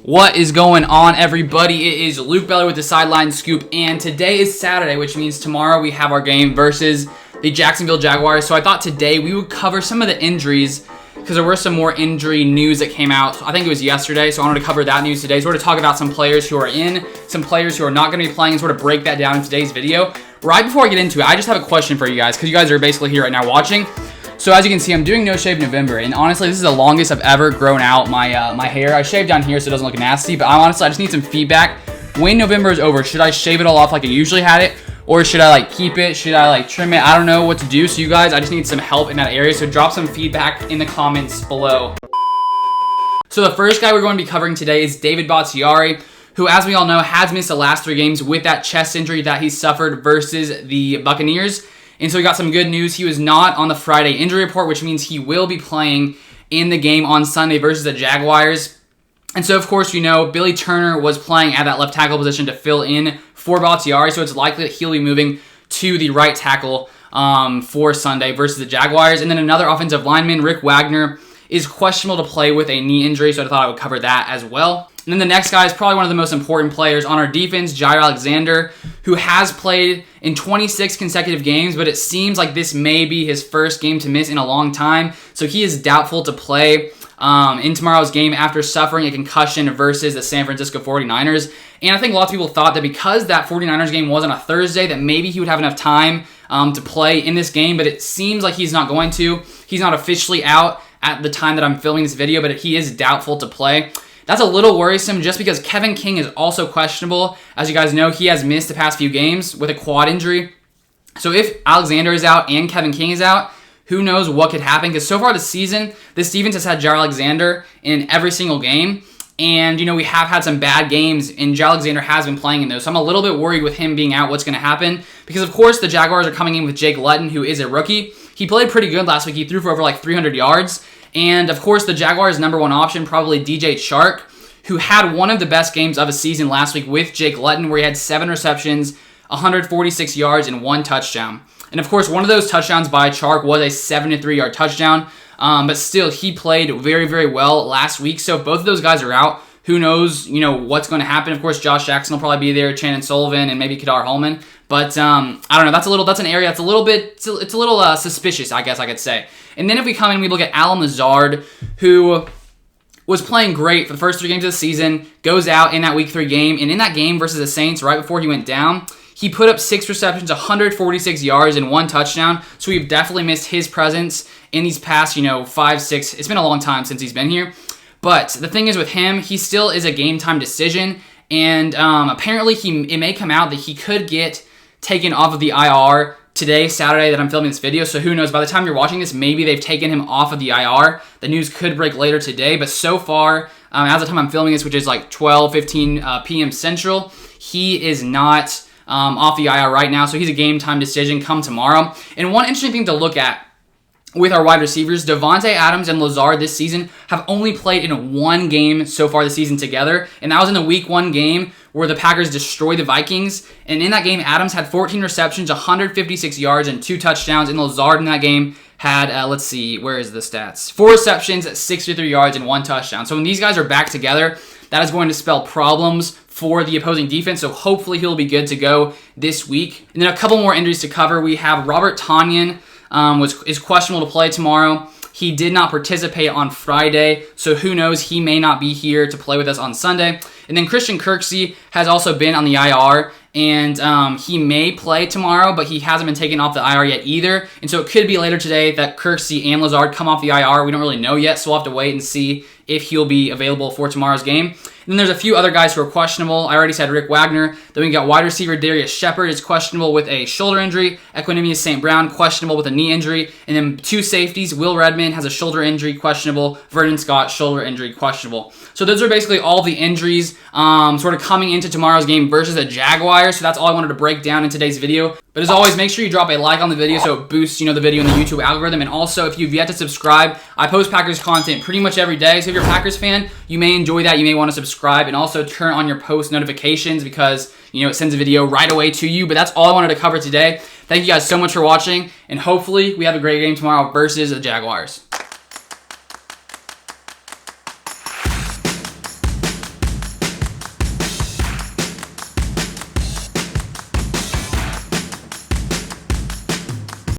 What is going on, everybody? It is Luke Beller with the Sideline Scoop, and today is Saturday, which means tomorrow we have our game versus the Jacksonville Jaguars. So I thought today we would cover some of the injuries because there were some more injury news that came out. I think it was yesterday, so I wanted to cover that news today. So we're going to talk about some players who are in, some players who are not going to be playing, and sort of break that down in today's video. Right before I get into it, I just have a question for you guys because you guys are basically here right now watching. So as you can see, I'm doing No Shave November, and honestly, this is the longest I've ever grown out my hair. I shaved down here so it doesn't look nasty, but I just need some feedback. When November is over, should I shave it all off like I usually had it, or should I keep it? Should I trim it? I don't know what to do. So you guys, I just need some help in that area. So drop some feedback in the comments below. So the first guy we're going to be covering today is David Bakhtiari, who, as we all know, has missed the last 3 games with that chest injury that he suffered versus the Buccaneers. And so we got some good news. He was not on the Friday injury report, which means he will be playing in the game on Sunday versus the Jaguars. And so, of course, you know, Billy Turner was playing at that left tackle position to fill in for Bakhtiari, so it's likely that he'll be moving to the right tackle for Sunday versus the Jaguars. And then another offensive lineman, Rick Wagner, is questionable to play with a knee injury, so I thought I would cover that as well. And then the next guy is probably one of the most important players on our defense, Jaire Alexander, who has played in 26 consecutive games, but it seems like this may be his first game to miss in a long time. So he is doubtful to play in tomorrow's game after suffering a concussion versus the San Francisco 49ers. And I think lots of people thought that because that 49ers game wasn't a Thursday, that maybe he would have enough time to play in this game, but it seems like he's not going to. He's not officially out at the time that I'm filming this video, but he is doubtful to play. That's a little worrisome just because Kevin King is also questionable. As you guys know, he has missed the past few games with a quad injury. So if Alexander is out and Kevin King is out, who knows what could happen? Because so far this season, this defense has had Jaire Alexander in every single game. And, you know, we have had some bad games, and Jaire Alexander has been playing in those. So I'm a little bit worried with him being out what's going to happen. Because, of course, the Jaguars are coming in with Jake Luton, who is a rookie. He played pretty good last week. He threw for over 300 yards. And, of course, the Jaguars' number 1 option, probably DJ Chark, who had one of the best games of his season last week with Jake Luton, where he had 7 receptions, 146 yards, and 1 touchdown. And, of course, one of those touchdowns by Chark was a 73-yard touchdown. But still, he played very, very well last week. So if both of those guys are out, who knows, you know, what's going to happen. Of course, Josh Jackson will probably be there, Shannon Sullivan, and maybe Kadar Holman. But I don't know. That's an area that's a little bit, it's a little suspicious, I guess I could say. And then if we come in, we look at Lazard, who was playing great for the first 3 games of the season, goes out in that Week 3 game, and in that game versus the Saints, right before he went down, he put up 6 receptions, 146 yards, and 1 touchdown, so we've definitely missed his presence in these past, 5, 6, it's been a long time since he's been here. But the thing is with him, he still is a game-time decision, and apparently it may come out that he could get taken off of the IR today, Saturday, that I'm filming this video. So who knows, by the time you're watching this, maybe they've taken him off of the IR. The news could break later today, but so far, as the time I'm filming this, which is 12:15 p.m. Central, he is not off the IR right now, so he's a game-time decision come tomorrow. And one interesting thing to look at with our wide receivers, Davante Adams and Lazard this season have only played in 1 game so far this season together, and that was in the Week 1 game where the Packers destroyed the Vikings. And in that game, Adams had 14 receptions, 156 yards, and 2 touchdowns, and Lazard in that game had, let's see, where is the stats? 4 receptions, 63 yards, and 1 touchdown. So when these guys are back together, that is going to spell problems for the opposing defense, so hopefully he'll be good to go this week. And then a couple more injuries to cover. We have Robert Tonyan, is questionable to play tomorrow. He did not participate on Friday, so who knows, he may not be here to play with us on Sunday. And then Christian Kirksey has also been on the IR, and he may play tomorrow, but he hasn't been taken off the IR yet either. And so it could be later today that Kirksey and Lazard come off the IR. We don't really know yet, so we'll have to wait and see if he'll be available for tomorrow's game. And then there's a few other guys who are questionable. I already said Rick Wagner. Then we got wide receiver Darius Shepard is questionable with a shoulder injury. Equanimous St. Brown questionable with a knee injury. And then 2 safeties. Will Redmond has a shoulder injury, questionable. Vernon Scott, shoulder injury, questionable. So those are basically all the injuries sort of coming into tomorrow's game versus the Jaguars. So that's all I wanted to break down in today's video. But as always, make sure you drop a like on the video so it boosts, the video in the YouTube algorithm. And also, if you've yet to subscribe, I post Packers content pretty much every day. So if you're a Packers fan, you may enjoy that. You may want to subscribe and also turn on your post notifications because, it sends a video right away to you. But that's all I wanted to cover today. Thank you guys so much for watching, and hopefully we have a great game tomorrow versus the Jaguars.